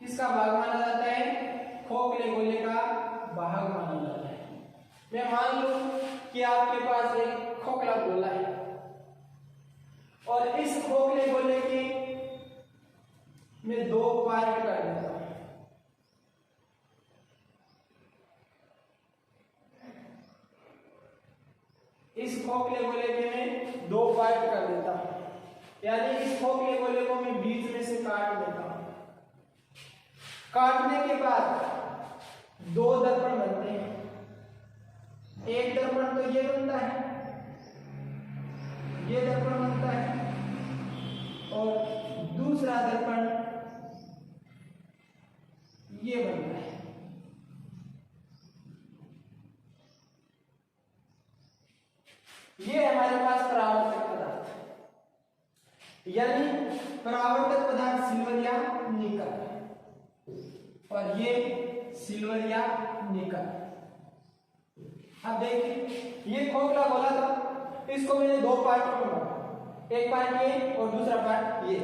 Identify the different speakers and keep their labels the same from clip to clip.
Speaker 1: किसका भाग माना जाता है? खोखले गोले का भाग माना जाता है। मैं मान लूं कि आपके पास एक खोखला गोला है और इस खोखले गोले की मैं 2 पार्ट कर देता हूं। इस खोखले गोले के मैं 2 पार्ट कर देता हूं, यानी इस खोखले गोले को मैं बीच में से काट देता हूं। काटने के बाद 2 दर्पण बनते हैं। एक दर्पण तो ये बनता है, ये दर्पण बनता है, और दूसरा दर्पण ये बनता है। ये हमारे पास परावर्तक पदार्थ, यानी परावर्तक पदार्थ सिल्वर या निकल, और ये सिल्वर या निकल। अब देखिए, ये खोखला गोला था, इसको मैंने 2 पार्ट में बांटा, एक पार्ट ये और दूसरा पार्ट ये।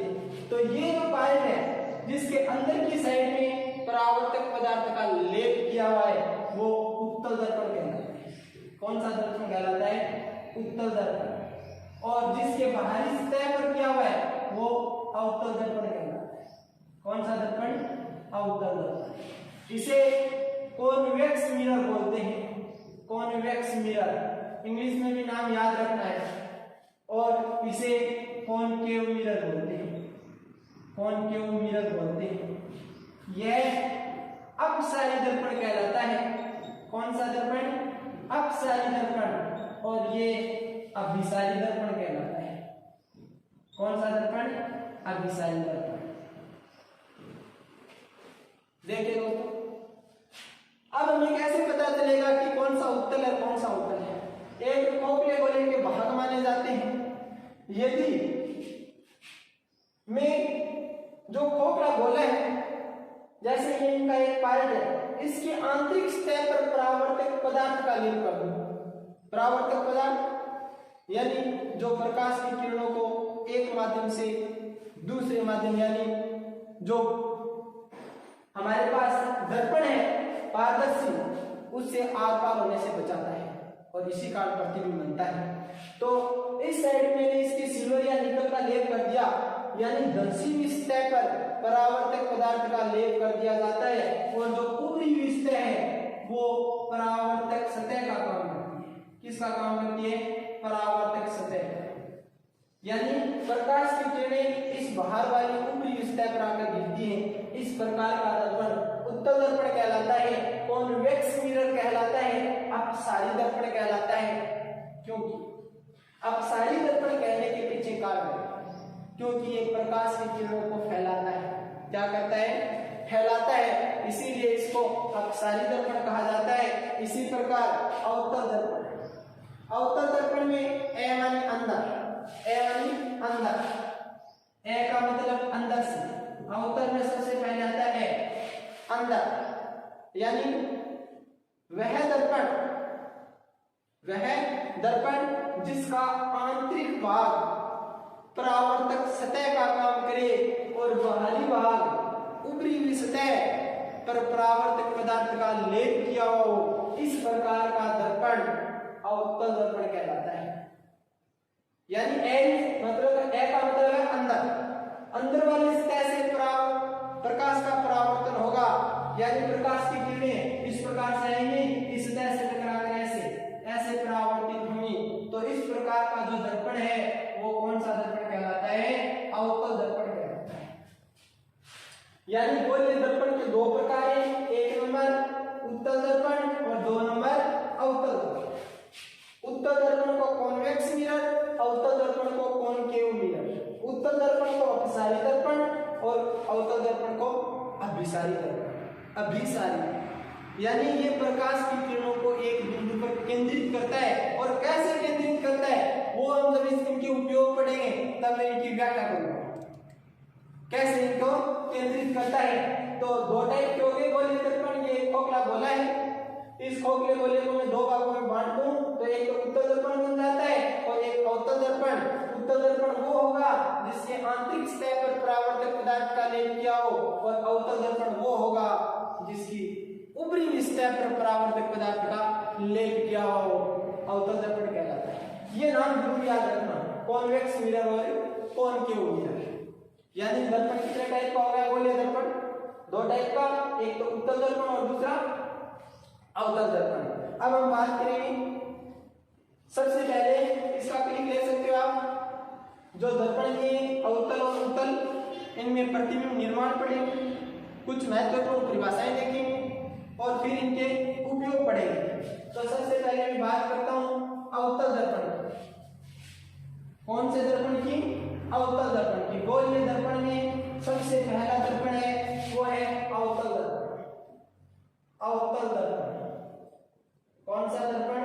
Speaker 1: तो ये जो पार्ट है जिसके अंदर की साइड में परावर्तक पदार्थ का लेप किया हुआ है वो उत्तल दर्पण कहलाता है। कौन सा दर्पण कहलाता है? उत्तल दर्पण। और जिसके बाहरी सतह पर किया हुआ है वो अवतल दर्पण कहलाता है। कौन सा दर्पण? अवतल दर्पण। इसे कॉन्वेक्स मिरर बोलते हैं। कॉन्वेक्स मिरर, इंग्लिश में भी नाम याद रखना है। और इसे कॉनकेव मिरर बोलते हैं। कॉनकेव मिरर बोलते हैं। यह अपसारी दर्पण कहलाता है। कौन सा दर्पण? अपसारी दर्पण। और ये अभिसारी दर्पण कहलाता है। कौन सा दर्पण? अभिसारी दर्पण। देखिए दोस्तों, अब हमें कैसे पता चलेगा कि कौन सा उत्तल है कौन सा अवतल है? एक खोखले गोले के भाग माने जाते हैं। यदि मैं जो खोखला गोला है, जैसे ये इनका एक पार्ट है, इसकी आंतरिक सतह पर परावर्तक पदार्थ का लेप कर दूं। परावर्तक पदार्थ यानी जो प्रकाश की किरणों को एक माध्यम से दूसरे माध्यम, यानी जो हमारे पास दर्पण है पारदर्शी, उससे आर पार होने से बचाता है और इसी कारण प्रतिबिंब बनता है। तो इस साइड में मैंने इसकी सिल्वर या निकल का लेप कर दिया, यानी दक्षिणी सतह पर परावर्तक पदार्थ का लेप कर दिया जाता है, और जो ऊपरी सतह है वो परावर्तक सतह का काम करती है। किसका काम करती है? परावर्तक सतह। यानी प्रकाश की किरणें इस बाहर वाली ऊपरी सतह पर आकर गिरती हैं। इस प्रकार का दर्पण उत्तल दर्पण कहलाता है, कॉन्वेक्स मिरर कहलाता है, अपसारी दर्पण कहलाता है। क्योंकि अपसारी दर्पण कहने के पीछे कारण है क्योंकि ये प्रकाश की किरणों को फैलाता है। क्या करता है? फैलाता है, इसीलिए इसको अपसारी दर्पण कहा जाता है। इसी प्रकार अवतल दर्पण, अवतल दर्पण में ए माने अंदर, ए माने अंदर, ए का मतलब अंदर से, अवतल में सबसे पहले आता है अंदर, यानी वह दर्पण जिसका आंतरिक भाग परावर्तक सतह का काम करे और बाहरी भाग ऊपरी सतह पर परावर्तक पदार्थ का लेप किया हो, इस प्रकार का दर्पण अवतल दर्पण कहलाता है। यानी ए मतलब ए का मतलब है अंदर, अंदर वाली सतह से प्रकाश का परावर्तन होगा, यानी प्रकाश की किरणें इस प्रकार से आएंगी, इस सतह से टकराकर ऐसे परावर्तित होंगी। तो इस प्रकार का जो दर्पण है वो कौन सा दर्पण कहलाता है? अवतल दर्पण कहलाता है। यानी गोले दर्पण के 2 प्रकार हैं, 1 नंबर उत्तल दर्पण और 2 नंबर अवतल दर्पण। उत्तल दर्पण को कॉन्वेक्स मिरर, अवतल दर्पण को कॉनकेव मिरर। उत्तल दर्पण को अपसारी दर्पण और अवतल दर्पण को अभिसारी दर्पण। अभिसारी यानी ये प्रकाश की किरणों को एक बिंदु पर केंद्रित करता है। और कैसे केंद्रित करता है वो हम जब इनके उपयोग पढ़ेंगे तब मैं इनकी व्याख्या करूंगा, कैसे इनको केंद्रित करता है। तो 2 टाइप के हो गए गोले दर्पण। ये खोखला गोला है, इस खोखले गोले को मैं 2 भागों में बांट दूं तो एक उत्तल दर्पण बन जाता है और एक अवतल दर्पण। उत्तल दर्पण वो होगा जिसके आंतरिक सतह पर परावर्तक पदार्थ का लेप किया हो, और अवतल दर्पण वो होगा जिसकी ऊपरी सतह पर परावर्तक पदार्थ का लेप किया हो, अवतल दर्पण कहलाता है। ये नाम जरूर याद रखना, कॉन्वेक्स मिरर और कॉनकेव मिरर। यानी दर्पण कितने टाइप का होगा गोलीय दर्पण? दो टाइप का, एक तो उत्तल दर्पण और दूसरा अवतल दर्पण। अब हम बात करेंगे, सबसे पहले इसका क्लिक ले सकते हो आप, जो दर्पण के अवतल और उत्तल इनमें प्रतिबिंब निर्माण पढ़ेंगे, कुछ महत्वपूर्ण परिभाषाएं देखेंगे और फिर इनके उपयोग पढ़ेंगे। तो सबसे पहले मैं बात करता हूं अवतल दर्पण। कौन से दर्पण की? अवतल दर्पण की। गोलीय दर्पण में सबसे पहला दर्पण है वो है अवतल दर्पण। अवतल दर्पण कौन सा दर्पण?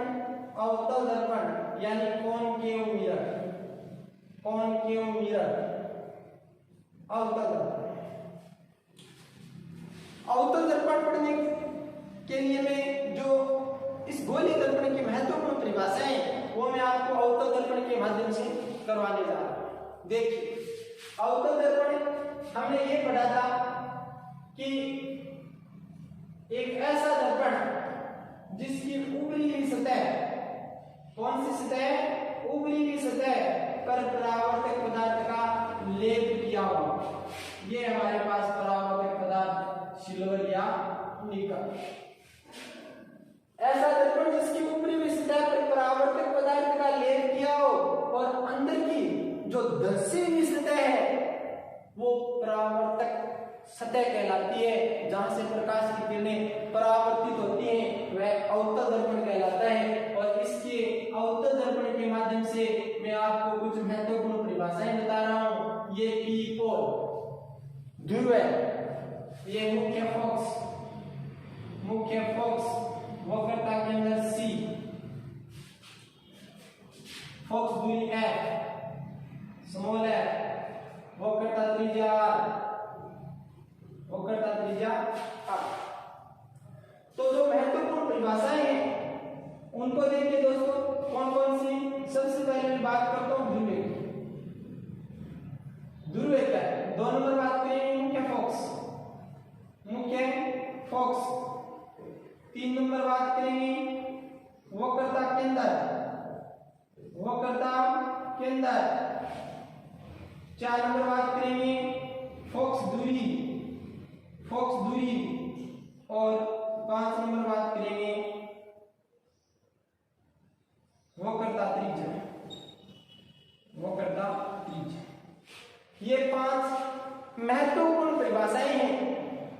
Speaker 1: अवतल दर्पण यानी कॉनकेव मिरर। कॉनकेव मिरर अवतल दर्पण। अवतल दर्पण पढ़ने के लिए मैं जो इस गोलीय दर्पण की महत्वपूर्ण परिभाषाएं हैं वो मैं आपको अवतल दर्पण के माध्यम से करवाने जा रहा हूं। देखिए, अवतल दर्पण हमने ये पढ़ा था कि एक ऐसा दर्पण जिसकी ऊपरी सतह, कौन सी सतह? ऊपरी सतह पर परावर्तक पदार्थ का लेप किया हुआ। ये हमारे पास परावर्तक पदार्थ सिल्वर या निकल। ऐसा दर्पण जिसकी ऊपरी सतह पर परावर्तक पदार्थ का लेप किया हो और अंदर की जो धंसी हुई सतह है वो परावर्तक सतह कहलाती है, जहां से प्रकाश की किरणें परावर्तित होती हैं, वह अवतल दर्पण कहलाता है। और इसके अवतल दर्पण के माध्यम से मैं आपको कुछ महत्वपूर्ण परिभाषाएं बता रहा हूं। ये पी पोल ध्रुव है, ये मुख्य फोकस वक्रता के अंदर सी, फोकस दूरी एफ, स्मॉल एफ, वक्रता त्रिज्या आर, वक्रता त्रिज्या आर। तो जो महत्वपूर्ण परिभाषाएं हैं उनको देखिए दोस्तों, कौन कौन सी? सबसे पहले मैं बात करता हूं ध्रुव की। ध्रुव क्या है? 2 नंबर बात करेंगे मुख्य फोकस। 3 नंबर बात करेंगे वक्रता केंद्र। 4 नंबर बात करेंगे फोकस दूरी और 5 नंबर बात करेंगे वक्रता त्रिज्या। ये 5 महत्वपूर्ण परिभाषाएं हैं।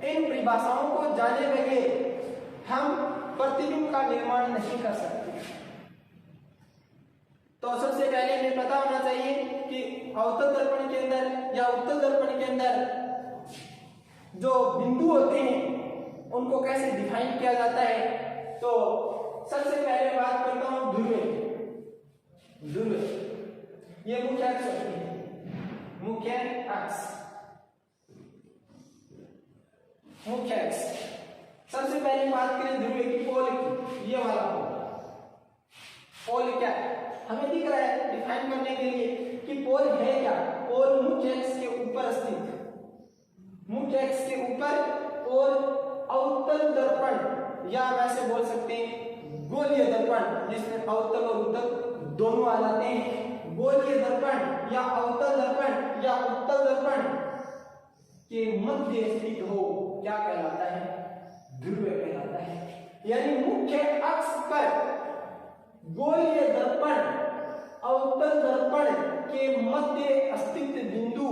Speaker 1: इन परिभाषाओं को जाने बगैर हम प्रतिबिंब का निर्माण नहीं कर सकते। तो सबसे पहले हमें पता होना चाहिए कि अवतल दर्पण के अंदर या उत्तल दर्पण के अंदर जो बिंदु होते हैं उनको कैसे डिफाइन किया जाता है। तो सबसे पहले बात करता हूं ध्रुव। ये मुख्य अक्ष होती है, मुख्य अक्ष। सबसे पहले बात करें ध्रुव की पोल की, ये वाला पोल क्या है? हमें दिख रहा है डिफाइन करने के लिए कि पोल है क्या। पोल मुख्य अक्ष के ऊपर स्थित, मुख्य अक्ष के ऊपर, और अवतल दर्पण या वैसे बोल सकते हैं गोलीय दर्पण, जिसमें अवतल और उत्तल दोनों आ जाते हैं। गोलीय दर्पण या अवतल दर्पण या उत्तल दर्पण के मध्य स्थित हो, क्या कहलाता है? ध्रुव कहलाता है। यानी मुख्य अक्ष पर गोलीय दर्पण अवतल दर्पण के मध्य स्थित बिंदु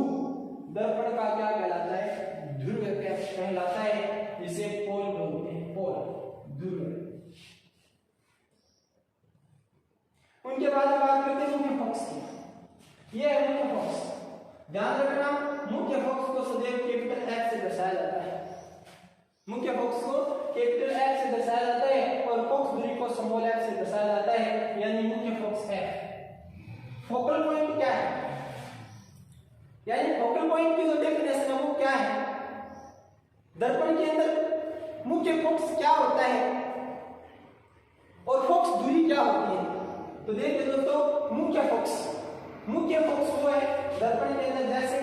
Speaker 1: दर्पण का क्या कहलाता है? ध्रुव कहलाता है। इसे पोल बोलते हैं, ध्रुव। उनके बाद बात करते हैं मुख्य फोकस की। यह है मुख्य फोकस। ध्यान रखना, मुख्य फोकस को सदैव कैपिटल एफ से दर्शाया जाता है। मुख्य फोकस को कैपिटल एफ से दर्शाया जाता है और फोकस दूरी को स्मॉल एफ से दर्शाया जाता है, यानी मुख्य फोकस एफ। फोकल पॉइंट क्या है? यानी फोकल पॉइंट की जो डेफिनेशन है वो क्या है? दर्पण के अंदर मुख्य फोकस क्या होता है और फोकस दूरी क्या होती है? तो देखिए दोस्तों, मुख्य फोकस मुख्य फोकस वो है दर्पण के अंदर, जैसे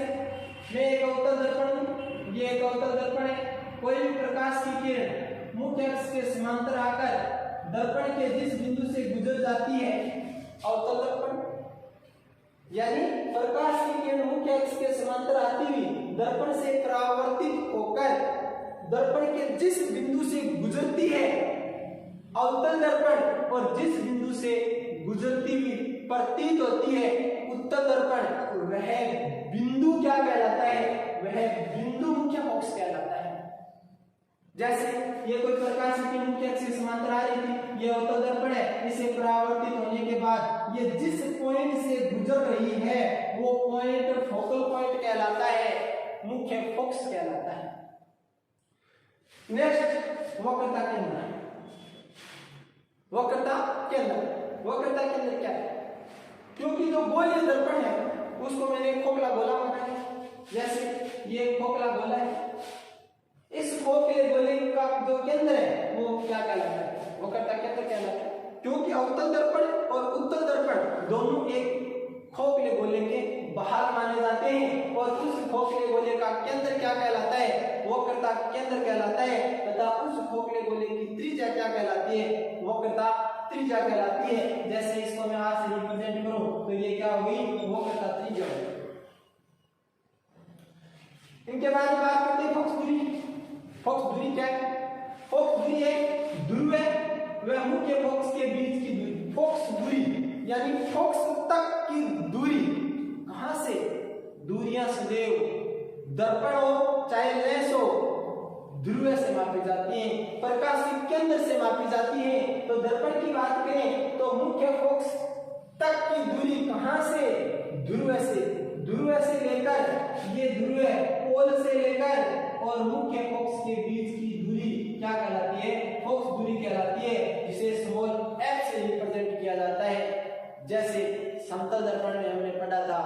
Speaker 1: मैं एक अवतल दर्पण हूं, ये एक अवतल दर्पण है। कोई भी प्रकाश की किरण मुख्य अक्ष के समांतर आकर दर्पण के जिस बिंदु से गुजर जाती है, अवतल दर्पण, यानी प्रकाश की किरण मुख्य अक्ष के समांतर आती हुई दर्पण से परावर्तित होकर दर्पण के जिस बिंदु से गुजरती है, अवतल दर्पण, और जिस बिंदु से गुजरती हुई प्रतीत होती है, उत्तल दर्पण, वह बिंदु क्या कहलाता है? वह बिंदु मुख्य फोकस कहलाता है। जैसे ये कोई प्रकाश की किरण मुख्य अक्ष के समांतर आ रही थी, ये अवतल दर्पण है, इसे परावर्तित होने के बाद ये जिस पॉइंट से गुजर रही है वो पॉइंट फोकल पॉइंट कहलाता है, मुख्य फोकस कहलाता है। नेक्स्ट, वक्रता केंद्र। वक्रता केंद्र, वक्रता केंद्र क्या है? क्योंकि जो गोलीय दर्पण है उसको मैंने खोखला गोला बनाया, जैसे ये खोखला गोला है, इस खोखले गोले का जो केंद्र है वो क्या कहलाता है? वक्रता केंद्र कहलाता है। क्योंकि अवतल दर्पण और उत्तल दर्पण दोनों एक खोखले गोले के बाहर माने जाते हैं, और उस खोखले गोले का केंद्र क्या कहलाता है? वक्रता केंद्र कहलाता है। तथा उस खोखले गोले की त्रिज्या क्या कहलाती है? वक्रता त्रिज्या कहलाती है। जैसे इसको मैं आर से रिप्रेजेंट करूं तो ये क्या हुई? वक्रता त्रिज्या हुई। इनके बारे में बात करते हैं फोकस दूरी। फोकस दूरी क्या है? फोकस दूरी एक ध्रुव है, वह मुख्य फोकस के बीच की दूरी। फोकस दूरी यानी फोकस तक की दूरी, कहां से? दूरियां सदैव दर्पण हो चाहे लेंस हो, ध्रुव से मापी जाती हैं, प्रकाश के केंद्र से मापी जाती हैं। तो दर्पण की बात करें तो मुख्य फोकस तक की दूरी कहां से? ध्रुव से। ध्रुव से लेकर ये ध्रुव पोल से लेकर और मुख्य फोकस के बीच की दूरी क्या कहलाती है? फोकस दूरी कहलाती है, जिसे स्मॉल f से रिप्रेजेंट किया जाता है। जैसे समतल दर्पण में हमने पढ़ा था,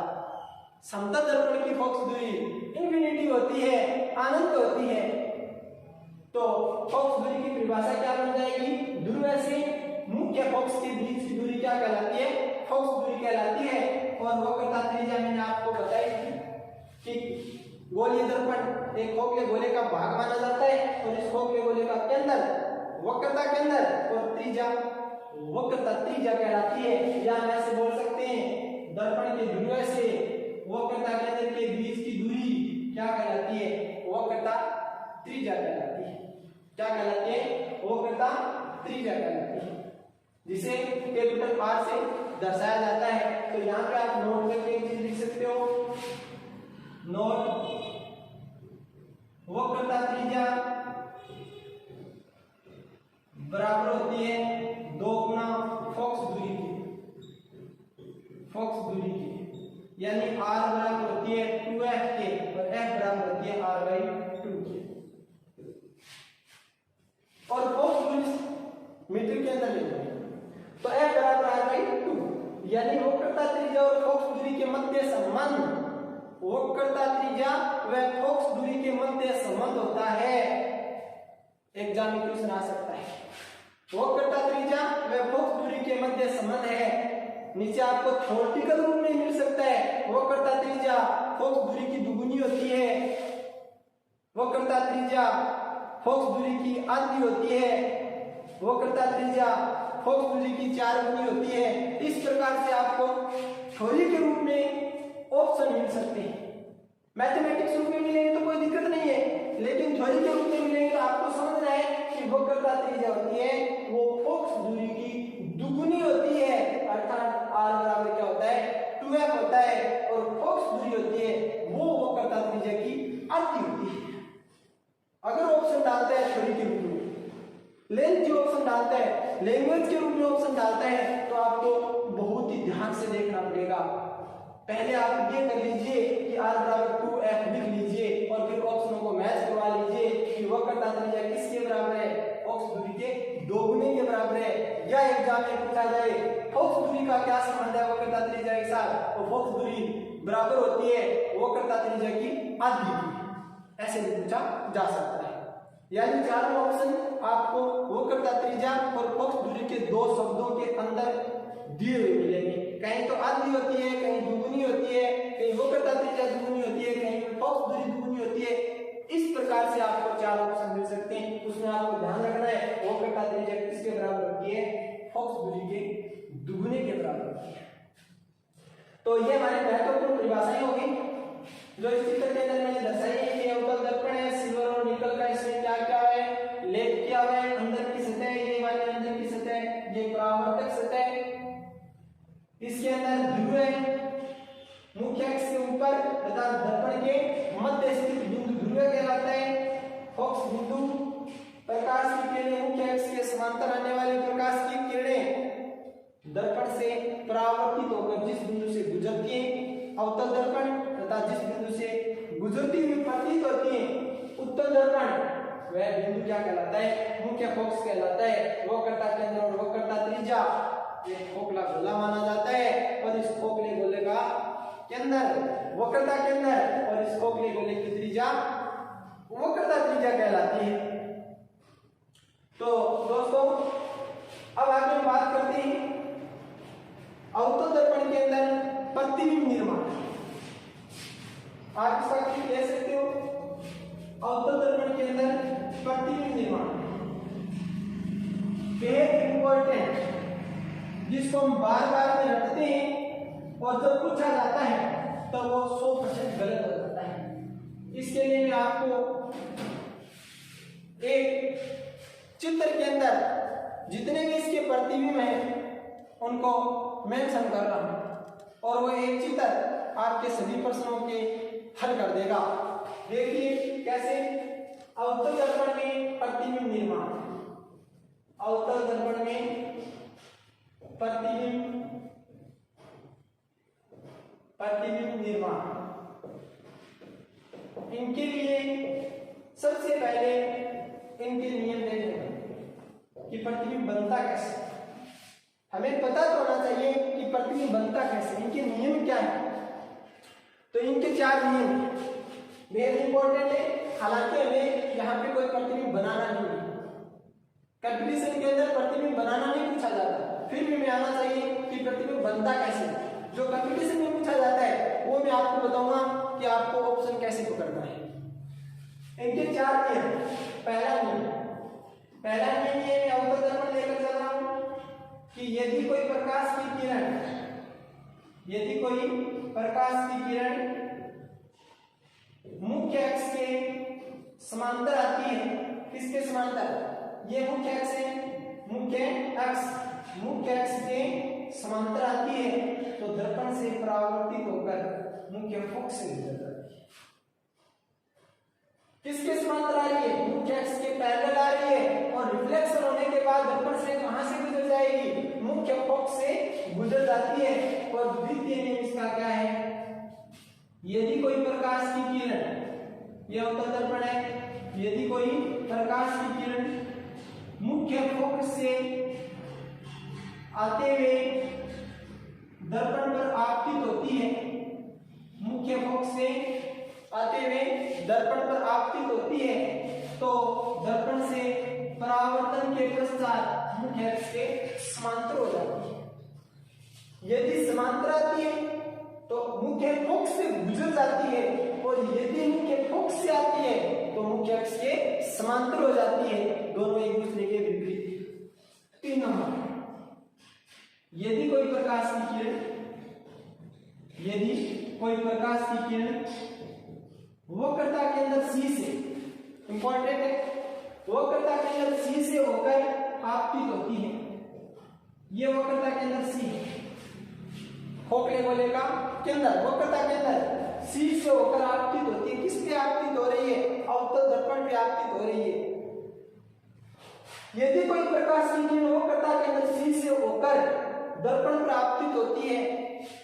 Speaker 1: समतल दर्पण की फोकस दूरी इंफिनिटी होती है, अनंत होती है। तो फोकस दूरी की परिभाषा क्या बन जाएगी? ध्रुव से मुख्य फोकस के बीच की दूरी क्या कहलाती है? फोकस दूरी कहलाती है। और वक्रता त्रिज्या मैंने आपको बताई थी कि गोलीय दर्पण एक खोखले गोले का भाग माना जाता है, और इस खोखले गोले का केंद्र वक्रता केंद्र और त्रिज्या वक्रता त्रिज्या कहलाती है। या हम ऐसे बोल सकते हैं, दर्पण के ध्रुव से वक्रता केंद्र के बीच की दूरी क्या कहलाती है? वक्रता त्रिज्या कहलाती है। क्या कहलाती है? वक्रता त्रिज्या कहलाती है, जिसे कैपिटल आर से दर्शाया जाता है। तो यहाँ पे आप नोट करके एक चीज लिख सकते हो, नोट वक्रता त्रिज्या बराबर होती है 2 गुना फोकस दूरी की। फोकस दूरी की यानी r बराबर होती है 2f के और f बराबर होती है r/2 के। और फोकस दूरी मीटर के अंदर लेंगे तो f बराबर r/2, यानी वक्रता त्रिज्या और फोकस दूरी के मध्य संबंध, वक्रता त्रिज्या व फोकस दूरी के मध्य संबंध होता है। एग्जाम में क्वेश्चन आ सकता है, वक्रता त्रिज्या व फोकस दूरी के मध्य संबंध है। नीचे आपको थ्योरेटिकल रूप में मिल सकता है, वक्रता त्रिज्या फोकस दूरी की दुगुनी होती है, वक्रता त्रिज्या फोकस दूरी की आधी होती है, वक्रता त्रिज्या फोकस दूरी की 4 गुनी होती है। इस प्रकार से आपको थ्योरी के रूप में ऑप्शन मिल सकते हैं। मैथमेटिक्स रूप में मिलेंगे तो कोई दिक्कत नहीं है, लेकिन थ्योरी के रूप में मिलेंगे तो आपको समझना है कि वक्रता त्रिज्या होती है वो फोकस दूरी की दुगुनी होती है, अर्थात r बराबर क्या होता है? 2f होता है, और फोकस दूरी होती है वो वक्रता त्रिज्या की आधी होती है। अगर ऑप्शन डालते हैं थ्योरी के रूप में, लेंथ के ऑप्शन डालता है, लैंग्वेज के रूप में ऑप्शन डालता है, तो आपको बहुत ही ध्यान से देखना पड़ेगा। पहले आप ये कर लीजिए कि r बराबर 2f लिख लीजिए और फिर ऑप्शनों को मैच करवा लीजिए कि वक्रता त्रिज्या किसके बराबर है? फोकस दूरी के 2 गुने के बराबर है। या एग्जाम में पूछा जाए फोकस दूरी का क्या संबंध है वक्रता त्रिज्या के साथ, तो फोकस दूरी बराबर होती है वक्रता त्रिज्या की आधी की, ऐसे भी पूछा जा सकता है। यानी चारों ऑप्शन आपको वक्रता त्रिज्या और फोकस दूरी के 2 शब्दों के अंदर दिए हुए मिलेंगे। कहीं तो आधी होती है, कहीं दुगुनी होती है, कहीं वक्रता त्रिज्या दुगुनी होती है, कहीं फोक्स दूरी दुगुनी होती है। इस प्रकार से आपको 4 ऑप्शन मिल सकते हैं। उसमें आपको ध्यान रखना है वक्रता त्रिज्या किसके बराबर होती है, फोक्स दूरी के दुगुने के बराबर होती है। तो ये हमारी महत्वपूर्ण परिभाषाएं होगी जो इस चित्र के अंदर मैंने दर्शाई है। ये अवतल दर्पण है, सिल्वर और निकल का, इसमें क्या क्या है, लेप किया हुआ है। अंदर की सतह, ये वाली अंदर की सतह, ये परावर्तक सतह, इसके अंदर ध्रुव है मुख्य अक्ष के ऊपर तथा दर्पण के मध्य स्थित बिंदु ध्रुव कहलाता है। फोकस बिंदु प्रकाश की किरणें मुख्य अक्ष के समांतर आने वाली प्रकाश की किरणें दर्पण से परावर्तित होकर जिस बिंदु से गुजरती है अवतल दर्पण तथा जिस बिंदु से गुजरती हुई प्रतीत होती है उत्तल दर्पण, वह बिंदु क्या कहलाता है, मुख्य फोकस कहलाता है। वक्रता केंद्र और वक्रता त्रिज्या एक खोखला गोला माना जाता है और इस खोखले गोले का केंद्र वक्रता केंद्र और इस खोखले गोले की त्रिज्या वक्रता त्रिज्या कहलाती है। तो दोस्तों अब आगे हम बात करते हैं अवतल दर्पण के अंदर प्रतिबिंब निर्माण। आप इसका क्लिप ले सकते हो। अवतल दर्पण के अंदर प्रतिबिंब निर्माण बेहद इंपॉर्टेंट, जिसको हम बार बार में रखते हैं और जब पूछा जाता है तो वो 100% गलत हो जाता है। इसके लिए मैं आपको एक चित्र के अंदर जितने भी इसके प्रतिबिंब हैं उनको मेंशन कर रहा हूं और वो एक चित्र आपके सभी प्रश्नों के हल कर देगा। देखिए कैसे, अवतल दर्पण में प्रतिबिंब निर्माण, अवतल दर्पण में प्रतिबिंब निर्माण, इनके लिए सबसे पहले इनके नियम देखें कि प्रतिबिंब बनता कैसे। हमें पता तो होना चाहिए कि प्रतिबिंब बनता कैसे, इनके नियम क्या है। तो इनके 4 नियम बेहद इंपॉर्टेंट है। हालांकि हमें यहाँ पे कोई प्रतिबिंब बनाना नहीं है, कंपटीशन के अंदर प्रतिबिंब बनाना नहीं पूछा जाता, फिर भी मैं आना चाहिए कि प्रतिबिंब बनता कैसे। जो कंपटीशन में पूछा जाता है वो मैं आपको बताऊंगा कि आपको ऑप्शन कैसे पकड़ना है। इनके 4 नियम। पहला नियम ये मैं अवतल दर्पण लेकर चल रहा हूं कि यदि कोई प्रकाश की किरण मुख्य अक्ष के समांतर आती है, किसके समांतर, ये मुख्य अक्ष है, मुख्य अक्ष के समांतर आती है तो दर्पण से परावर्तित होकर मुख्य फोकस से गुजर जाती है। किसके समांतर आ रही है, मुख्य अक्ष के पैरेलल आ रही है और रिफ्लेक्शन होने के बाद दर्पण से कहां से गुजर जाएगी, मुख्य फोकस से गुजर जाती है। और द्वितीय नियम इसका क्या है, यदि कोई प्रकाश की किरण, यह अवतल दर्पण है, यदि कोई प्रकाश की किरण मुख्य फोकस से आते हुए दर्पण पर आपतित होती है, मुख्य फोकस से आते हुए दर्पण पर आपतित होती है तो दर्पण से परावर्तन के पश्चात मुख्य अक्ष के समांतर हो जाती है। यदि समांतर आती है तो मुख्य फोकस से गुजर जाती है और यदि मुख्य फोकस से आती है तो मुख्य अक्ष के समांतर हो जाती है, दोनों एक दूसरे के विपरीत। 3 नंबर, यदि कोई प्रकाश की किरण वक्रता के अंदर C से, इंपॉर्टेंट है, वक्रता के अंदर C से होकर आपतित होती है, ये वक्रता के अंदर C है, खोखले गोले का केंद्र, वक्रता के अंदर C से होकर आपतित होती है। किस पे आपतित हो रही है, अवतल दर्पण पे आपतित हो रही है। यदि कोई प्रकाश की किरण वक्रता के अंदर C से होकर दर्पण पर आपतित होती है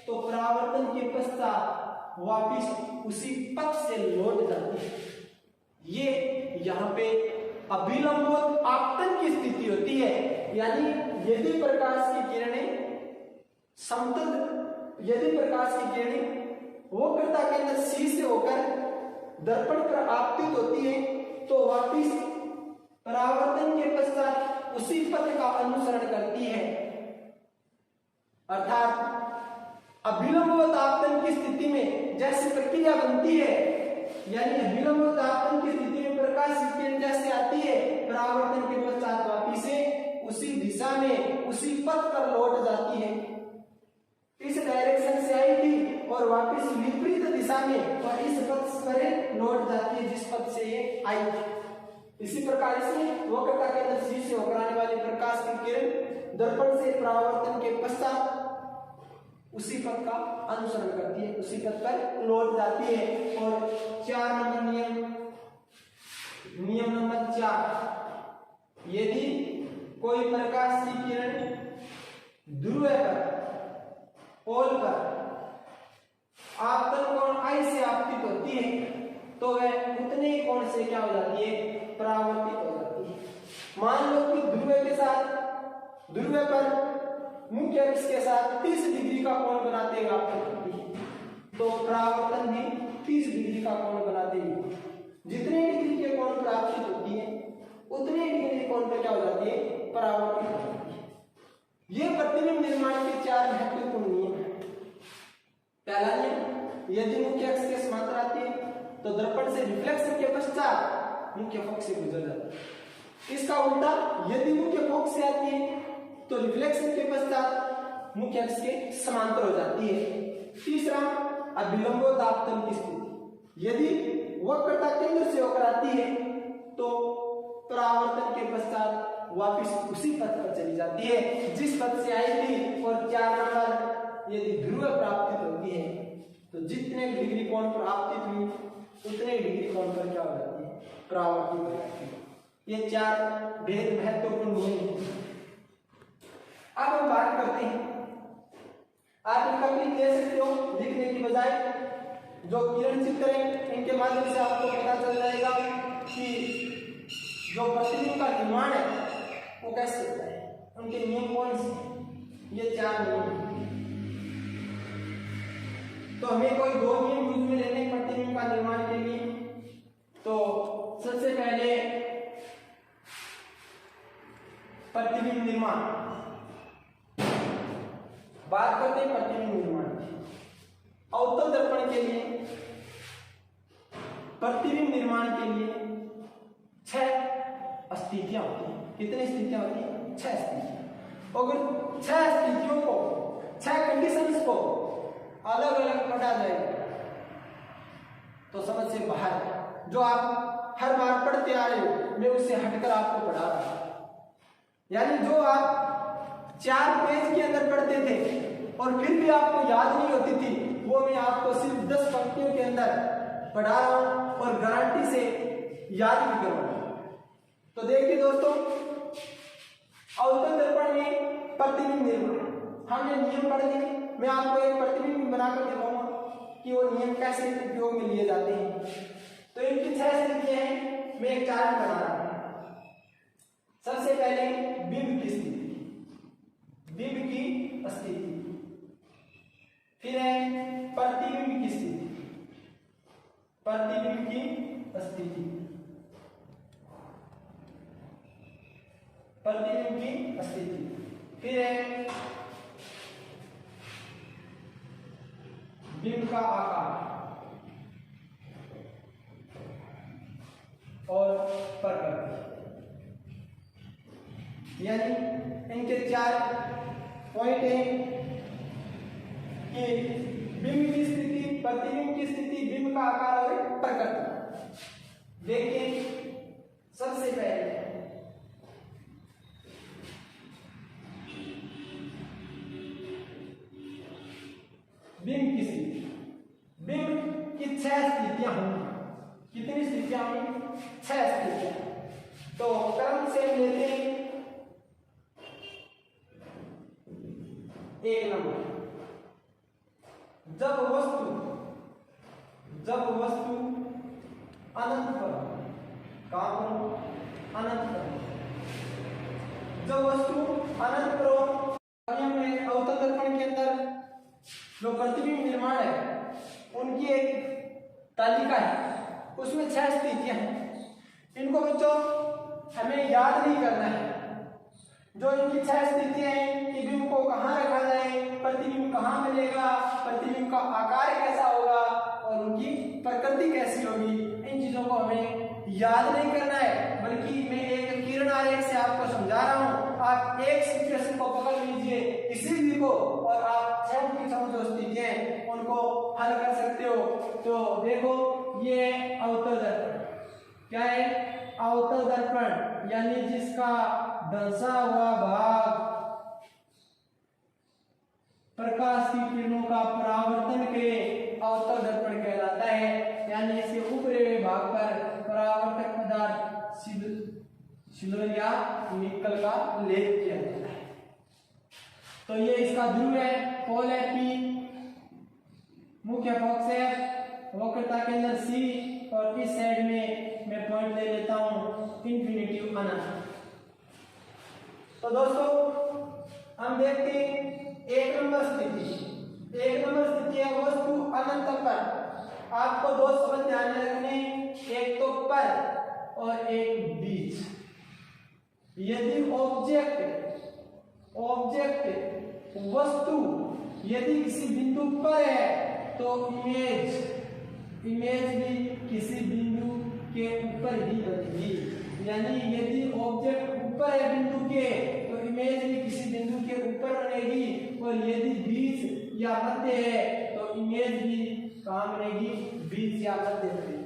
Speaker 1: तो परावर्तन के पश्चात वापिस उसी पथ से लौट जाती है। ये यहाँ पे अभिलंबोत आपतन की स्थिति होती है, यानी यदि प्रकाश की किरणें वक्रता के अंदर C से होकर दर्पण पर आपतित होती है तो वापिस परावर्तन के पश्चात उसी पथ का अनुसरण करती है। अर्थात अभिलंब तापतन की स्थिति में जैसे प्रक्रिया बनती है, यानी अभिलंब तापतन की स्थिति में प्रकाश की किरण जैसे आती है, परावर्तन के पश्चात वापिस से उसी दिशा में उसी पथ पर लौट जाती है। इस डायरेक्शन से आई थी और वापिस विपरीत दिशा में और इस पथ पर लौट जाती है जिस पथ से ये आई थी। इसी प्रकार से वक्रता के अंदर शीर्ष से होकर आने वाली प्रकाश की किरण दर्पण से परावर्तन के पश्चात उसी पथ का अनुसरण करती है, उसी पथ पर लौट जाती है। और 4 नंबर नियम नंबर 4, यदि कोई प्रकाश की किरण ध्रुव पर पोल पर आपतन कोण I से आपतित होती है तो वह उतने ही कोण से क्या हो जाती है, परावर्तित हो जाती है। मान लो कि ध्रुव पर मुख्य अक्ष के साथ 30 डिग्री का कोण बनाते हुए आपतित होती है, तो परावर्तन भी 30 डिग्री का कोण बनाते हुए जितने डिग्री के कोण पर आपतित होती है उतने डिग्री कोण पर क्या हो जाती है, परावर्तित हो जाती है। ये प्रतिबिंब निर्माण के 4 महत्वपूर्ण नियम हैं। पहला नियम, यदि मुख्य अक्ष के समांतर आती है तो दर्पण से रिफ्लेक्शन के पश्चात मुख्य फोकस से गुजर जाती है। इसका उल्टा, यदि मुख्य फोकस से आती है तो रिफ्लेक्शन के पश्चात मुख्य अक्ष के समांतर हो जाती है। तीसरा, अभिलंब तापतन की स्थिति, यदि वक्रता केंद्र से होकर आती है तो परावर्तन के पश्चात वापिस उसी पथ पर चली जाती है जिस पथ से आई थी। और 4 नंबर, यदि ध्रुव प्राप्तित होती है तो जितने डिग्री कोण पर आपतित हुई उतने डिग्री कोण पर क्या हो जाती है, परावर्तित हो जाती है। ये 4 बेहद महत्वपूर्ण नियम हैं। अब हम बात करते हैं, आप इनका क्लिक ले सकते हो लिखने की बजाय। जो किरण चित्र है इनके माध्यम से आपको पता चल जाएगा कि जो प्रतिबिंब का निर्माण है वो कैसे होता है, उनके नियम कौन से। ये 4 नियम, तो हमें कोई 2 नियम यूज में लेने प्रतिबिंब का निर्माण के लिए। तो सबसे पहले प्रतिबिंब निर्माण, बात करते हैं प्रतिबिंब निर्माण की। अवतल दर्पण के लिए प्रतिबिंब निर्माण के लिए 6 स्थितियां होती हैं। कितनी स्थितियां होती हैं? 6 स्थितियां। अगर 6 स्थितियों को, 6 कंडीशंस को अलग अलग पढ़ा जाए तो समझ से बाहर है। जो आप हर बार पढ़ते आ रहे हो, मैं उससे हटकर आपको पढ़ा रहा हूं। यानी जो आप 4 पेज के अंदर पढ़ते थे और फिर भी आपको याद नहीं होती थी, वो मैं आपको सिर्फ 10 पंक्तियों के अंदर पढ़ा रहा हूं और गारंटी से याद भी करवाऊंगा। तो देखिए दोस्तों, अवतल दर्पण में प्रतिबिंब निर्माण हमने नियम पढ़ लिए। मैं आपको एक प्रतिबिंब बनाकर दिखाऊंगा कि वो नियम कैसे उपयोग में लिए जाते हैं। तो इनकी 6 स्थितियां हैं, मैं एक चार्ट बना रहा हूं। सबसे पहले बिंब की स्थिति, बिंब की स्थिति, फिर है प्रतिबिंब की स्थिति, प्रतिबिंब की स्थिति, प्रतिबिंब की स्थिति, फिर है बिंब का आकार और प्रकृति। यानी इनके 4 पॉइंट हैं कि बिंब की स्थिति, प्रतिबिंब की स्थिति, बिंब का आकार और प्रकृति। देखिए, सबसे पहले बिंब की स्थिति। बिंब की 6 स्थितियां होंगी। कितनी स्थितियां होंगी? 6 स्थितियां। तो क्रम से लेते हैं। 1 नंबर, जब वस्तु अनंत पर, कहां पर? अनंत पर। जब वस्तु अनंत पर हो, अवतल दर्पण के अंदर जो प्रतिबिंब निर्माण है उनकी एक तालिका है, उसमें 6 स्थितियां हैं। इनको बच्चों हमें याद नहीं करना है, जो इनकी 6 स्थितियां हैं कि बिंब को कहाँ रखा जाए, प्रतिबिंब कहाँ मिलेगा, प्रतिबिंब का आकार कैसा होगा और उनकी प्रकृति कैसी होगी, इन चीजों को हमें याद नहीं करना है, बल्कि मैं एक किरण आरेख से आपको समझा रहा हूं। आप एक सिचुएशन को पकड़ लीजिए किसी भी को और आप 6 की 6 जो स्थितियां हैं उनको हल कर सकते हो। तो देखो ये अवतल दर्पण क्या है, अवतल दर्पण यानी जिसका धंसा हुआ भाग प्रकाश की किरणों का परावर्तन के अवतल दर्पण कहलाता है, यानी इसके ऊपरी भाग पर परावर्तक पदार्थ सिल्वर या निकल का लेप किया जाता है। तो ये इसका ध्रुव है, पोल है P, मुख्य फोकस है, वक्रता केंद्र C और इस साइड में मैं पॉइंट ले लेता हूं इंफिनिटिव अनंत। तो दोस्तों हम देखते हैं एक नंबर स्थिति है वस्तु अनंत पर। आपको 2 शब्द ध्यान में रखने, एक तो पर और एक बीच। यदि ऑब्जेक्ट वस्तु यदि किसी बिंदु पर है तो इमेज भी किसी बिंदु के ऊपर ही बनेगी, यानी यदि ऑब्जेक्ट ऊपर है बिंदु के तो इमेज भी किसी बिंदु के ऊपर बनेगी, और यदि बीच या मध्य है तो इमेज भी कहाँ बनेगी, बीच या मध्य बनेगी।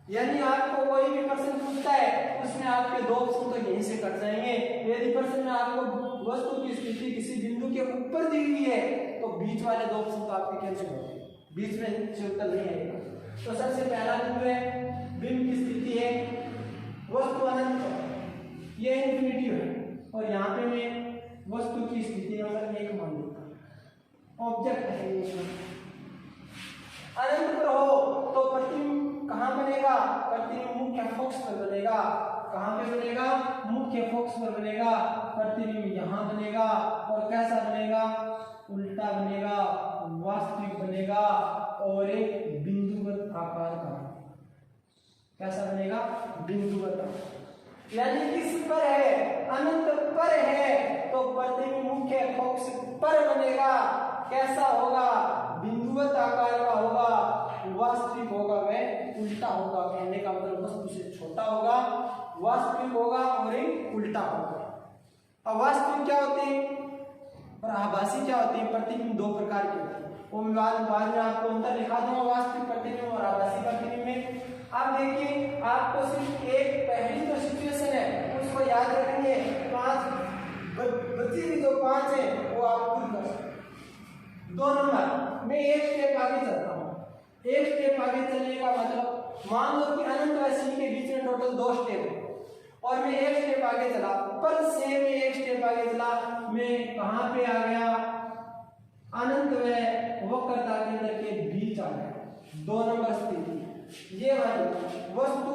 Speaker 1: यानी आपको कोई भी प्रश्न पूछता है उसमें आपके 2 ऑप्शन तो यहीं से कट जाएंगे। यदि प्रश्न में आपको वस्तु की स्थिति किसी बिंदु के ऊपर दी हुई है तो बीच वाले 2 ऑप्शन तो आपके कैंसिल हो गए, बीच में से उत्तर नहीं आएगा। तो सबसे पहला बिंदु है बिंब की स्थिति है वस्तु अनंत, ये इंफिनिटी है, और यहाँ पे मैं वस्तु की स्थिति नंबर 1 मान लेता हूँ, ऑब्जेक्ट है ये। अनंत पर हो तो प्रतिबिंब कहाँ बनेगा, प्रतिबिंब मुख्य फोकस पर बनेगा। कहाँ पे बनेगा, मुख्य फोकस पर बनेगा। प्रतिबिंब यहाँ बनेगा और कैसा बनेगा, उल्टा बनेगा, वास्तविक बनेगा और एक बिंदुवत आकार का। कैसा बनेगा, बिंदुवत। यानी किस पर है, अनंत पर है तो प्रतिबिंब मुख्य फोकस पर बनेगा। कैसा होगा, बिंदुवत आकार का होगा, वास्तविक होगा वह उल्टा होगा। कहने का मतलब वस्तु से छोटा होगा, वास्तविक होगा और एक उल्टा होगा। अब वास्तविक क्या होते हैं और आभासी क्या होते हैं, प्रतिबिंब 2 प्रकार के होते हैं। वो मैं बाद में आपको अंतर दिखा दूंगा वास्तविक प्रतिबिंब और आभासी प्रतिबिंब में। आप देखिए आपको सिर्फ एक पहली जो सिचुएशन है उसको याद रखनी है, 5 बची हुई जो 5 है वो आप खुद कर सकते। 2 नंबर मैं एक स्टेप आगे चलता हूँ। एक स्टेप आगे चलने का मतलब मान लो कि अनंत व सी के बीच में टोटल 2 स्टेप है और मैं एक स्टेप आगे चला, ऊपर से मैं एक स्टेप आगे चला, मैं कहाँ पे आ गया, अनंत व वक्रता केंद्र के बीच आ गया। 2 नंबर स्थिति ये वाली, वस्तु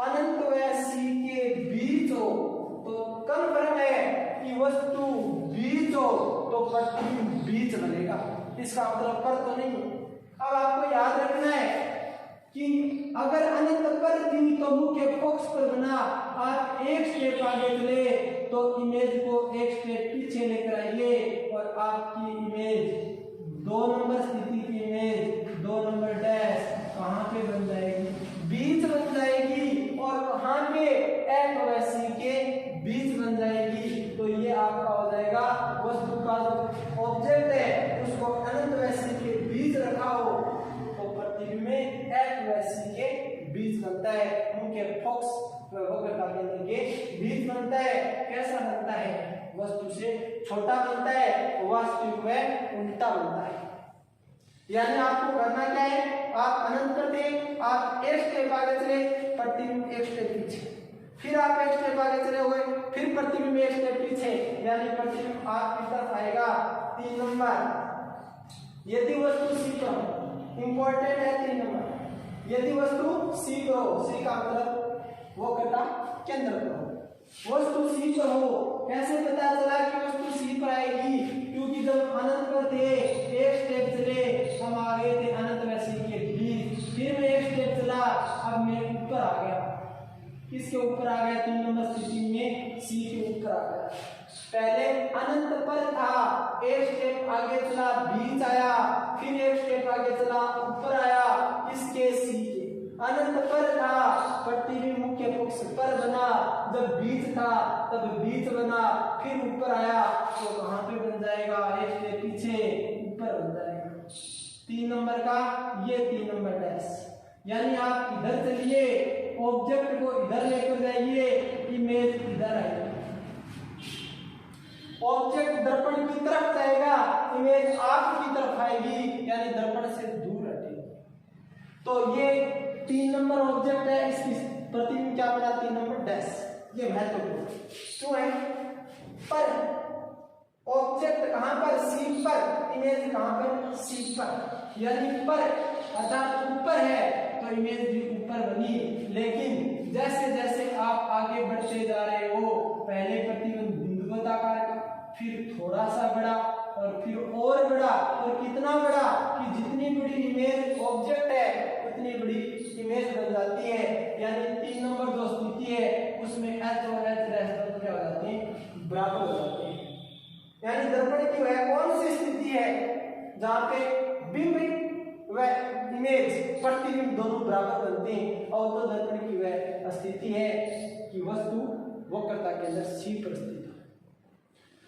Speaker 1: अनंत व सी के बीच हो तो कन्फर्म है कि वस्तु बीच हो तो प्रतिबिंब बीच बनेगा। इसका मतलब पर तो नहीं। अब आपको याद रखना है कि अगर अनंत पर थी तो मुख्य फोकस पर बना। आप एक स्टेप आगे चले तो इमेज को एक स्टेप पीछे लेकर आइए और आपकी इमेज 2 नंबर स्थिति की इमेज 2 नंबर डैश कहाँ पे बन जाएगी, बीच बन जाएगी। और कहाँ पे, एफ व सी के बीच बन जाएगी। तो ये आपका हो जाएगा वस्तु का जो ऑब्जेक्ट है उसको अनंत व सी के बीच रखा हो तो प्रतिबिंब में एफ व सी के बीच बनता है, मुख्य फोकस वक्रता केंद्र के बीच बनता है। कैसा बनता है, वस्तु से छोटा बनता है, वास्तविक व उल्टा बनता है। यानी आपको करना क्या है, आप अनंत करते हैं, आप एक स्टेप आगे चले, प्रतिबिंब एक स्टेप पीछे, फिर आप एक स्टेप आगे चले हुए, फिर प्रतिबिंब एक स्टेप पीछे, यानी प्रतिबिंब आपकी तरफ आएगा। 3 नंबर यदि वस्तु सी पर हो, इंपॉर्टेंट है 3 नंबर, यदि वस्तु सी पर हो, सी का मतलब वक्रता केंद्र पर हो, वस्तु सी पर हो। कैसे पता चला कि वस्तु सी पर आएगी, क्योंकि जब अनंत पर थे एक स्टेप चले, हम आ गए थे अनंत व सी के बीच, फिर मैं एक स्टेप चला, अब मैं ऊपर आ गया। किसके किसके ऊपर आ गया? 3 नंबर स्थिति में सी के ऊपर आ गया। पहले अनंत पर था, एक स्टेप आगे चला बीच आया, फिर एक स्टेप आगे चला ऊपर आया, इसके सी के। अनंत पर था, प्रतिबिंब मुख्य पक्ष पर बना, जब बीच था तब बीच बना, फिर ऊपर आया तो कहां पे बन जाएगा? एक स्टेप पीछे ऊपर बन जाएगा। 3 नंबर का ये 3 नंबर डैश, यानी आप इधर चलिए, ऑब्जेक्ट को इधर लेकर जाइए, इमेज इधर आएगी। ऑब्जेक्ट दर्पण की तरफ जाएगा, इमेज आपकी तरफ आएगी, यानी दर्पण से दूर हटेगी। तो ये 3 नंबर ऑब्जेक्ट है, इसकी प्रतिबिंब क्या बना? 3 नंबर डैश। ये महत्वपूर्ण क्यों है? पर ऑब्जेक्ट कहां पर? सी पर, इमेज कहां पर? सी पर, यानी पर अर्थात ऊपर है तो इमेज भी ऊपर बनी। लेकिन जैसे जैसे आप आगे बढ़ते जा रहे हो, पहले प्रतिबिंब बिंदुवत आकार का, फिर थोड़ा सा बड़ा, और फिर और बड़ा, और कितना बड़ा कि जितनी बड़ी इमेज ऑब्जेक्ट है उतनी बड़ी इमेज बन जाती है। यानी 3 नंबर जो स्थिति है उसमें एच और एच डैश क्या हो जाते हैं? बराबर हो जाते हैं। यानी दर्पण की वह कौन सी स्थिति है जहां पे बिंब व इमेज प्रतिबिंब दोनों बराबर बनते हैं? और तो दर्पण की वह स्थिति है कि वस्तु वक्रता के अंदर सी पर स्थित है,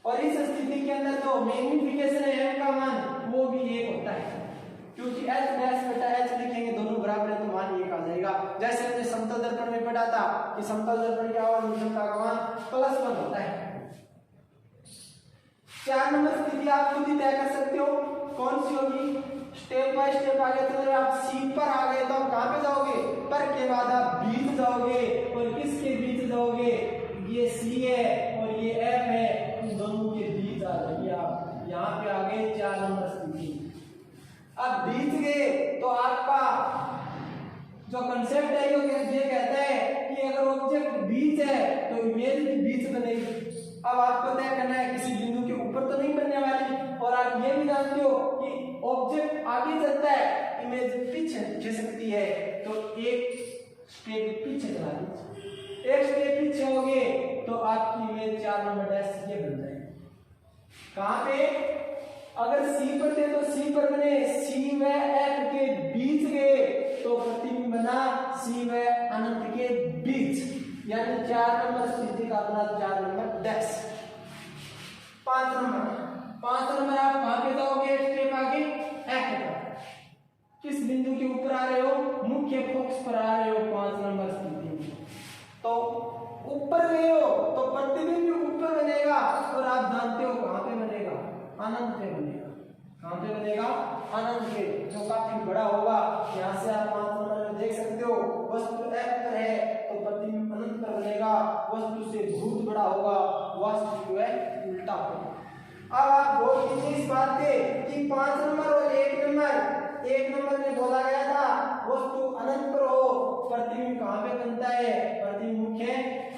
Speaker 1: और इस स्थिति के अंदर जो मैग्नीफिकेशन है m का मान वो भी 1 होता है, क्योंकि h डैश बटा h लिखेंगे दोनों बराबर है तो मान 1 आ जाएगा। जैसे हमने समतल दर्पण में पढ़ा था कि समतल दर्पण की आवर्त विषमता का मान +1 होता है। 4 नंबर स्थिति आप खुद ही तय कर सकते हो कौन सी होगी। स्टेप बाय स्टेप आगे चल रहे, आप सी पर आ गए तो आप कहां पे जाओगे? पर के बाद आप बीच जाओगे, और किसके बीच जाओगे? ये सी है और ये एफ है, इन दोनों के बीच आ जाइए आप। यहाँ पे आ गए 4 नंबर स्थिति। अब बीच गए तो आपका जो कंसेप्ट है ये कहता है कि अगर ऑब्जेक्ट बीच है तो इमेज भी बीच बनेगी। अब आपको तय करना है किसी बिंदु के ऊपर तो नहीं बनने वाली, और आप ये भी जानते हो कि ऑब्जेक्ट आगे चलता है, इमेज पीछे खिसकती है, तो एक स्टेप पीछे चला दीजिए। एक स्टेप पीछे हो गए तो आपकी इमेज 4 नंबर डैश ये बन जाएगी। कहां पे? अगर सी पर थे तो सी पर बने, सी व एफ के बीच गए तो प्रतिबिंब बना सी व अनंत के बीच, यानी 4 नंबर स्थिति का अपना 4 नंबर डैश। 5 नंबर आप कहां पे जाओगे? स्टेप आगे एफ पर, किस बिंदु के ऊपर आ रहे हो? मुख्य फोकस पर आ रहे हो 5 नंबर स्थिति में। तो ऊपर गए हो तो प्रतिबिंब भी ऊपर बनेगा, और आप जानते हो कहां पे बनेगा? अनंत पे बनेगा। कहां पे बनेगा? अनंत पे, जो काफी बड़ा होगा। यहाँ से आप 5 नंबर में देख सकते हो, वस्तु एफ पर है तो प्रतिबिंब अनंत पर बनेगा, वस्तु से बहुत बड़ा होगा, वस्तु जो है उल्टा होगा। अब आप गौर कीजिए इस बात पे कि 5 नंबर और 1 नंबर में बोला गया था वस्तु अनंत पर हो, प्रतिबिंब कहां पे बनता है? प्रतिबिंब मुख्य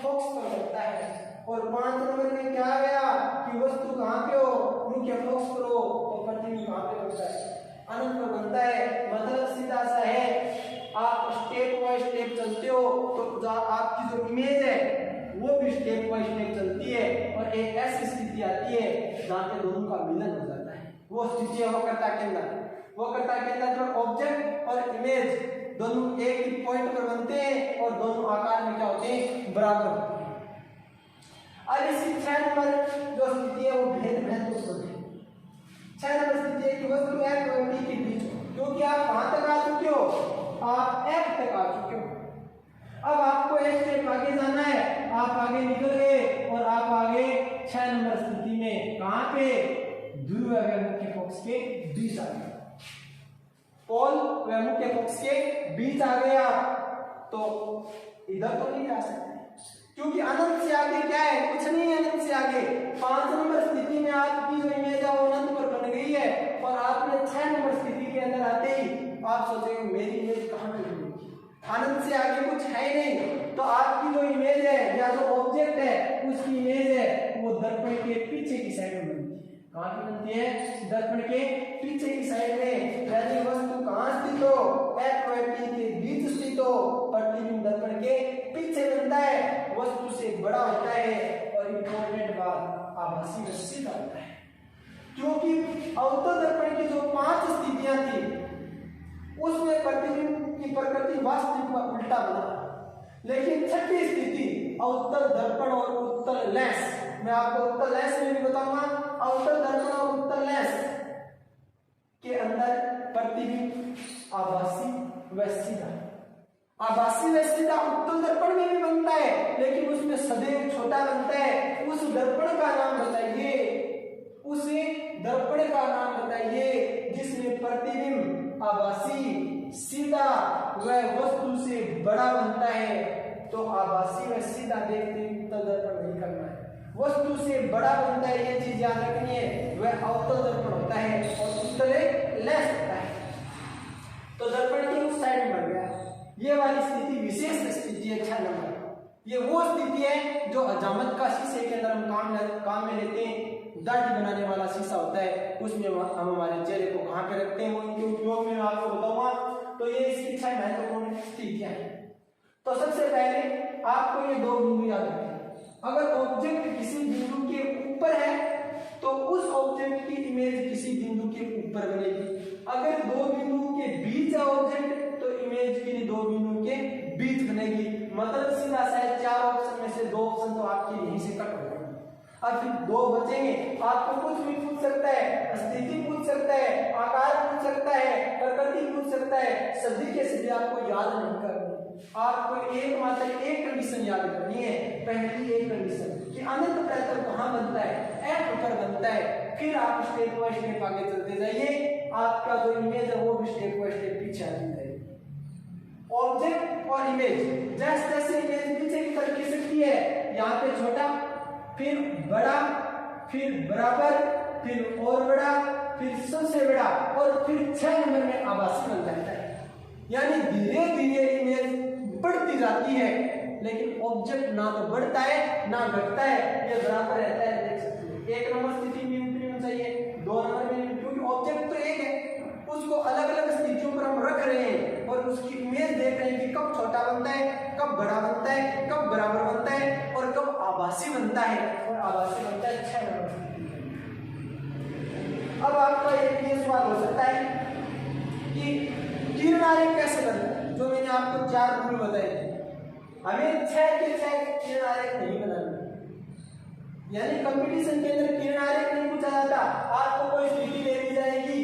Speaker 1: फोकस पर बनता है। और 5 नंबर में क्या आ गया कि वस्तु कहां पे हो? मुख्य फोकस पर हो, तो प्रतिबिंब कहां पे बनता है? अनंत पर बनता है। मतलब सीधा सा है, आप स्टेप बाय स्टेप चलते हो तो आपकी जो इमेज है वो भी स्टेप बाय स्टेप चलती है, और एक ऐसी स्थिति आती है जहां पे दोनों का मिलन हो जाता है। वो स्थिति है वक्रता के अंदर। वक्रता के अंदर जो ऑब्जेक्ट और इमेज दोनों एक ही पॉइंट पर बनते हैं और दोनों आकार में क्या होते हैं? बराबर होते हैं। अब इसी 6 नंबर जो स्थिति है वो भेद महत्वपूर्ण है। 6 नंबर स्थिति है कि वस्तु एफ और बी के बीच हो, क्योंकि आप कहां तक आ चुके हो? आप एफ तक आ चुके हो। अब आपको एक स्टेप आगे जाना है, आप आगे निकल गए और आप आगे 6 नंबर स्थिति में कहां पे? ध्रुव व मुख्य फोकस के बीच आ गए। पोल व मुख्य फोकस के बीच आ गए आप, तो इधर तो नहीं जा सकते, क्योंकि अनंत से आगे क्या है? कुछ नहीं है अनंत से आगे। 5 नंबर स्थिति में आपकी जो इमेज है वो अनंत पर बन गई है, और आपने 6 नंबर स्थिति के अंदर आते ही आप सोचेंगे मेरी इमेज कहां पे बनेगी? अनंत से आगे कुछ है ही नहीं। तो आपकी जो इमेज है या जो ऑब्जेक्ट है उसकी इमेज है वो दर्पण के पीछे की साइड में बनती है। कहां पे बनती है? दर्पण के पीछे की साइड में। यानी वस्तु कहां स्थित हो? एफ और पी के बीच स्थित हो, प्रतिबिंब दर्पण के पीछे बनता है। बड़ा होता है। और इंपॉर्टेंट बात, आभासी व सीधा होता है, क्योंकि अवतल दर्पण की जो 5 स्थितियां थी उसमें प्रतिबिंब की प्रकृति वास्तविक व उल्टा बना, लेकिन छठी स्थिति अवतल दर्पण और उत्तल लेंस, मैं आपको उत्तल लेंस में भी बताऊंगा, अवतल दर्पण और उत्तल लेंस के अंदर प्रतिबिंब आभासी व सीधा, आभासी व सीधा उत्तल दर्पण में भी बनता है, लेकिन उसमें सदैव छोटा बनता है। उस दर्पण का नाम बताइए, उसे दर्पण का नाम बताइए जिसमें प्रतिबिंब आभासी सीधा व वस्तु से बड़ा बनता है। तो आभासी व सीधा देखते उत्तल दर्पण नहीं करना है, वस्तु से बड़ा बनता है, ये चीज याद रखनी है, वह अवतल दर्पण होता है और उत्तल लेंस होता है। तो दर्पण की उस साइड में बढ़ गया, ये वाली स्थिति विशेष स्थिति है 6 नंबर। ये वो स्थिति है जो हजामत का शीशे के अंदर हम काम में लेते हैं। दाढ़ी बनाने वाला शीशा होता है, उसमें हम हमारे चेहरे को कहाँ पे रखते हैं, वो इनके उपयोग में मैं आपको बताऊंगा। तो ये इसकी 6 महत्वपूर्ण स्थितियां हैं। तो सबसे पहले आपको ये 2 बिंदु याद रखें। अगर ऑब्जेक्ट किसी बिंदु के ऊपर है तो उस ऑब्जेक्ट की इमेज किसी बिंदु के ऊपर बनेगी। अगर 2 बिंदुओं के बीच है ऑब्जेक्ट तो इमेज भी 2 बिंदुओं के बीच बनेगी। मतलब सीधा शायद 4 ऑप्शन में से 2 ऑप्शन तो आपके यहीं से कट हो जाएंगे, और फिर 2 बचेंगे। आपको कुछ भी पूछ सकता है, स्थिति पूछ सकता है, आकार पूछ सकता है, प्रकृति पूछ सकता है, सभी के सभी आपको याद नहीं करनी। आपको एकमात्र एक कंडीशन याद करनी है, पहली एक कंडीशन कि अनंत प्रयत्न कहाँ बनता है, एफ पर बनता है। फिर आप स्टेप बाय स्टेप आगे चलते जाइए, आपका जो इमेज है वो भी स्टेप बाय स्टेप पीछे आती जाएगी। ऑब्जेक्ट और इमेज, जैसे जैसे इमेज पीछे की तरफ खिसकती है, यहाँ पे छोटा, फिर बड़ा, फिर बराबर, फिर और बड़ा, फिर सबसे बड़ा, और फिर 6 नंबर में आभासी बन जाता है। यानी धीरे धीरे इमेज बढ़ती जाती है, लेकिन ऑब्जेक्ट ना तो बढ़ता है ना घटता है, ये बराबर रहता है। देख सकते हैं 1 नंबर स्थिति में होनी चाहिए, 2 नंबर में, क्योंकि ऑब्जेक्ट तो एक है, उसको अलग अलग स्थितियों पर हम रख रहे हैं और उसकी इमेज देख रहे हैं कि कब छोटा बनता है, कब बड़ा बनता है, कब बराबर बनता है और कब आभासी बनता है। और आभासी बनता है 6 नंबर स्थिति। अब आपका ये सवाल हो सकता है कि किरण आरेख कैसे बनता है, जो मैंने आपको 4 रूल बताए थे, हमें 6 के 6 किरण आरेख नहीं बनाना। यानी कंपटीशन के अंदर किरण आरेख नहीं पूछा जाता, आपको कोई स्थिति दे दी जाएगी